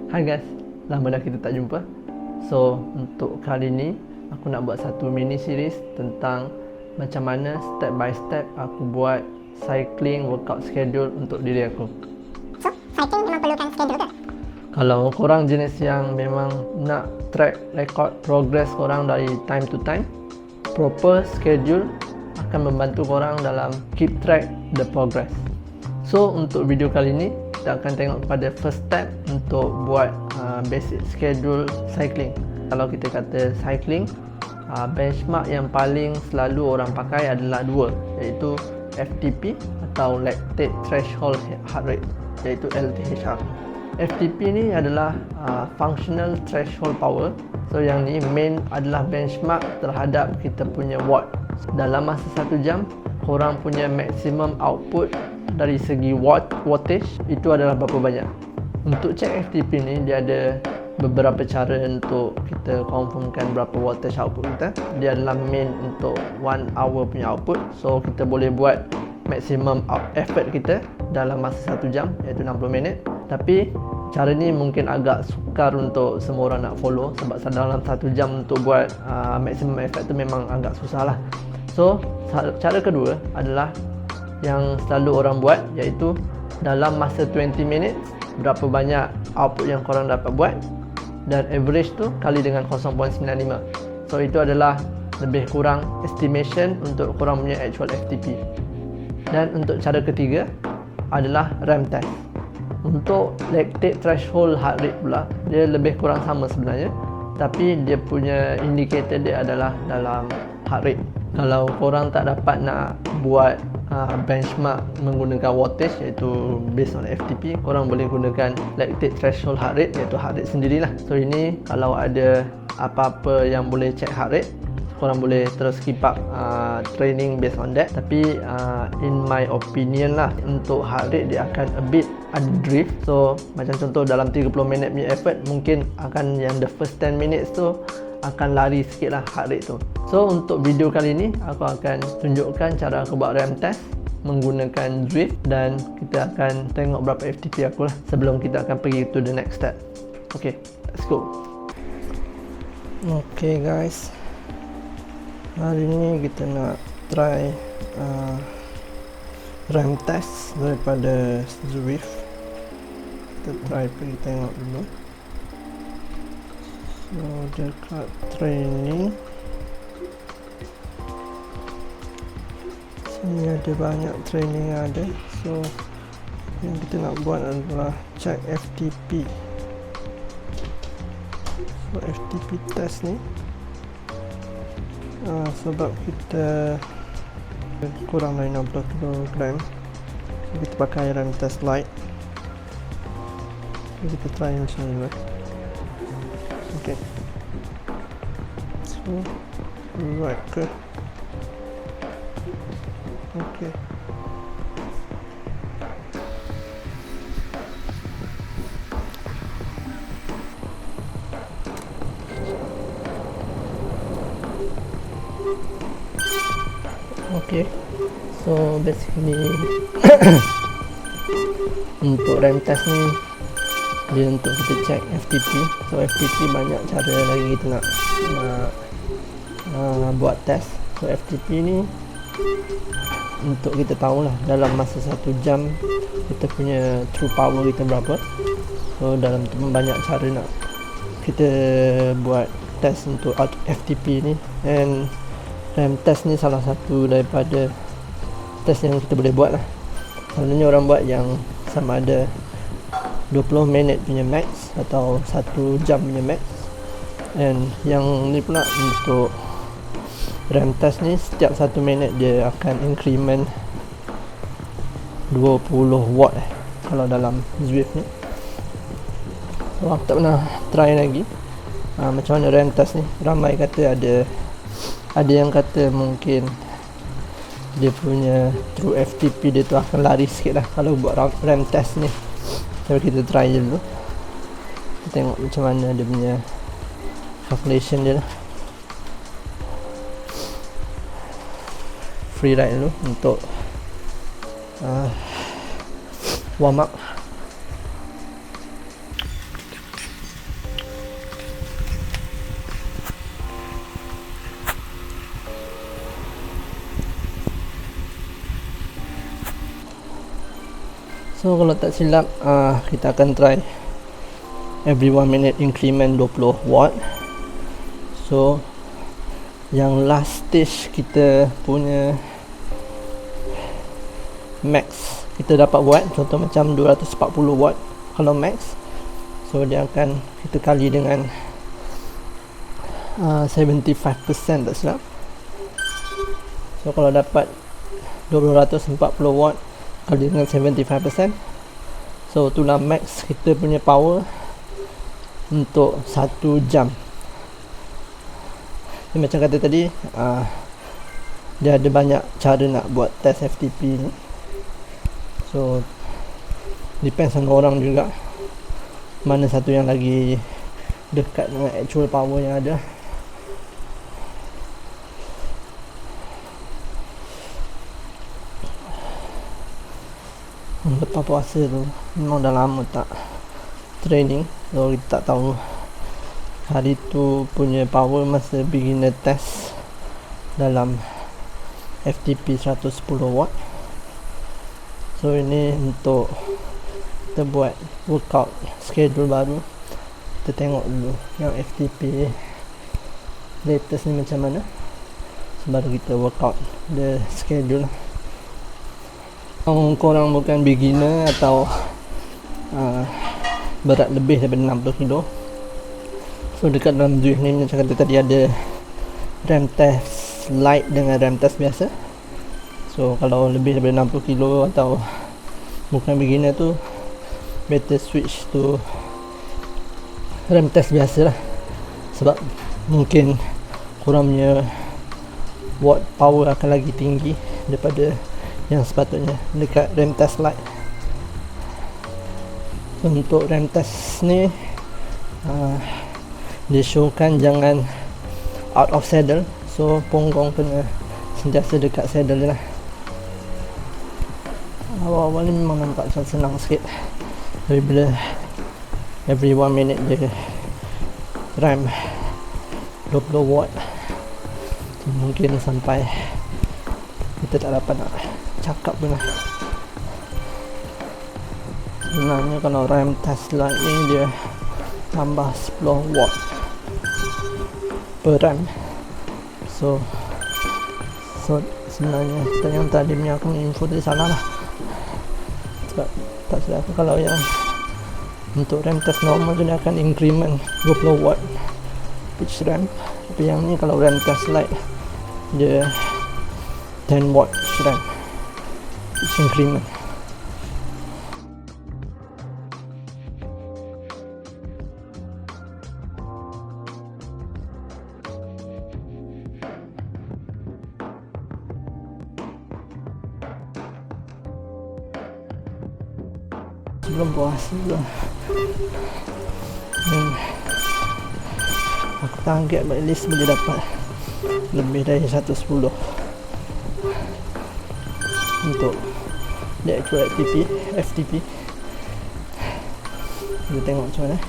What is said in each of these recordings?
Hai guys, lama dah kita tak jumpa. So, untuk kali ni aku nak buat satu mini series tentang macam mana step by step aku buat cycling workout schedule untuk diri aku. So, cycling memang perlukan schedule ke? Kalau korang jenis yang memang nak track record progress korang dari time to time, proper schedule akan membantu korang dalam keep track the progress. So, untuk video kali ni kita akan tengok pada first step untuk buat basic schedule cycling. Kalau kita kata cycling, benchmark yang paling selalu orang pakai adalah dua, iaitu FTP atau lactate threshold heart rate, iaitu LTHR. FTP ni adalah functional threshold power. So yang ni main adalah benchmark terhadap kita punya watt. Dalam masa 1 jam, korang punya maximum output dari segi wattage itu adalah berapa banyak. Untuk cek FTP ni, dia ada beberapa cara untuk kita confirmkan berapa wattage output kita. Dia adalah main untuk 1 hour punya output. So kita boleh buat maximum effort kita dalam masa 1 jam, iaitu 60 minit. Tapi cara ni mungkin agak sukar untuk semua orang nak follow, sebab dalam 1 jam untuk buat maximum effort tu memang agak susah lah. So cara kedua adalah yang selalu orang buat, iaitu dalam masa 20 minit berapa banyak output yang korang dapat buat, dan average tu kali dengan 0.95. So itu adalah lebih kurang estimation untuk korang punya actual FTP. Dan untuk cara ketiga adalah RAM test. Untuk lactate threshold heart rate pula, dia lebih kurang sama sebenarnya, tapi dia punya indicator dia adalah dalam heart rate. Kalau korang tak dapat nak buat benchmark menggunakan wattage, iaitu based on FTP, korang boleh gunakan lactate threshold heart rate, iaitu heart rate sendirilah. So ini kalau ada apa-apa yang boleh check heart rate, korang boleh terus keep up training based on that. Tapi in my opinion lah, untuk heart rate dia akan a bit ada drift. So macam contoh dalam 30 minit punya effort, mungkin akan yang the first 10 minutes tu akan lari sikit lah heart rate tu. So untuk video kali ni aku akan tunjukkan cara aku buat RAM test menggunakan Zwift, dan kita akan tengok berapa FTP aku lah sebelum kita akan pergi to the next step. Okay, let's go. Okay guys, hari ni kita nak try RAM test daripada Zwift. Kita try pergi tengok dulu. So dekat training sini ada banyak training yang ada. So yang kita nak buat adalah check FTP. So FTP test ni sebab kita kurang dari 60 kg, so kita pakai RAM test light. So kita try macam ni dulu. Okay, so right ke? Okay, okay, so basically untuk RAM test ni dia untuk kita check FTP. So FTP banyak cara lagi kita nak buat test. So FTP ni untuk kita tahulah dalam masa 1 jam kita punya true power kita berapa. So dalam tu banyak cara nak kita buat test untuk FTP ni, and RAM test ni salah satu daripada test yang kita boleh buat lah. Selalunya orang buat yang sama ada 20 minit punya max atau 1 jam punya max. And yang ni pula untuk RAM test ni, setiap 1 minit dia akan increment 20 watt kalau dalam Zwift ni. So aku tak pernah try lagi macam mana RAM test ni. Ramai kata ada yang kata mungkin dia punya true FTP dia tu akan lari sikit lah kalau buat RAM test ni. So kita try je dulu, kita tengok macam mana dia punya calculation dia lah. Free ride dulu untuk warm up. So kalau tak silap kita akan try every 1 minute increment 20 watt. So yang last stage kita punya max kita dapat buat, contoh macam 240 watt kalau max. So dia akan kita kali dengan 75% tak silap. So kalau dapat 240 watt kali dengan 75%, so itulah max kita punya power untuk 1 jam. Jadi, macam kata tadi, dia ada banyak cara nak buat test FTP ni. So depends on orang juga, mana satu yang lagi dekat dengan actual power yang ada. Lepas puasa tu memang dah lama tak training, so kita tak tahu hari tu punya power masa beginner test dalam FTP 110 watt. So ini untuk kita buat workout schedule baru. Kita tengok dulu yang FTP latest ni macam mana, baru kita workout the schedule. Kalau korang bukan beginner atau berat lebih daripada 60 kilo, so dekat dalam Zwift ni macam kata tadi ada RAM test light dengan RAM test biasa. So kalau lebih daripada 60 kilo atau bukan beginner tu, better switch to RAM test biasa lah, sebab mungkin korang punya watt power akan lagi tinggi daripada yang sepatutnya dekat RAM test light. So, untuk RAM test ni dia showkan jangan out of saddle, so punggung kena sentiasa dekat saddle je lah. Awal-awal ni memang nampak macam senang sikit, tapi bila every 1 minute dia RAM 20 watt, mungkin sampai kita tak dapat nak cakap pun lah. Sebenarnya kalau RAM test light ni dia tambah 10 watt per RAM. So sebenarnya yang tadi punya aku info tadi salah lah, sebab tak silap aku kalau yang untuk RAM test normal tu dia akan increment 20 watt each RAM, tapi yang ni kalau RAM test light dia 10 watt each RAM each increment. Sebelum puasa tu aku target at least boleh dapat lebih dari 110 untuk the actual FTP. Kita tengok macam mana.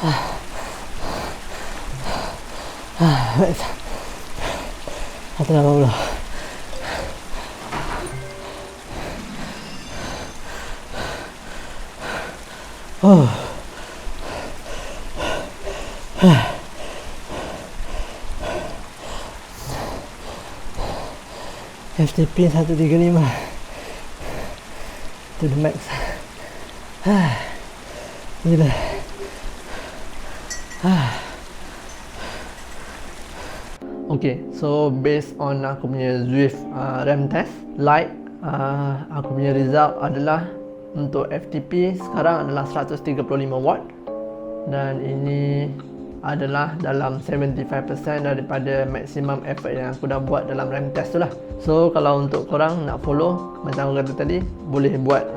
Baik. 180. FTP 135 to the max. Gila. Okay, so based on aku punya Zwift RAM test, aku punya result adalah untuk FTP sekarang adalah 135 watt dan ini adalah dalam 75% daripada maximum effort yang aku dah buat dalam RAM test tu lah. So kalau untuk korang nak follow macam aku kata tadi, boleh buat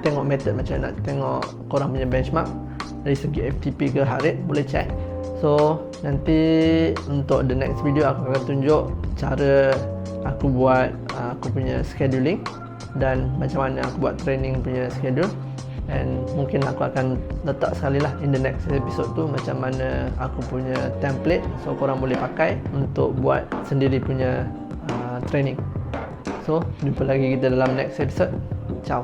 tengok method macam nak tengok korang punya benchmark dari segi FTP ke heart rate, boleh check. So nanti untuk the next video aku akan tunjuk cara aku buat aku punya scheduling dan macam mana aku buat training punya schedule, and mungkin aku akan letak sekali lah in the next episode tu macam mana aku punya template, so korang boleh pakai untuk buat sendiri punya training. So jumpa lagi kita dalam next episode. Ciao.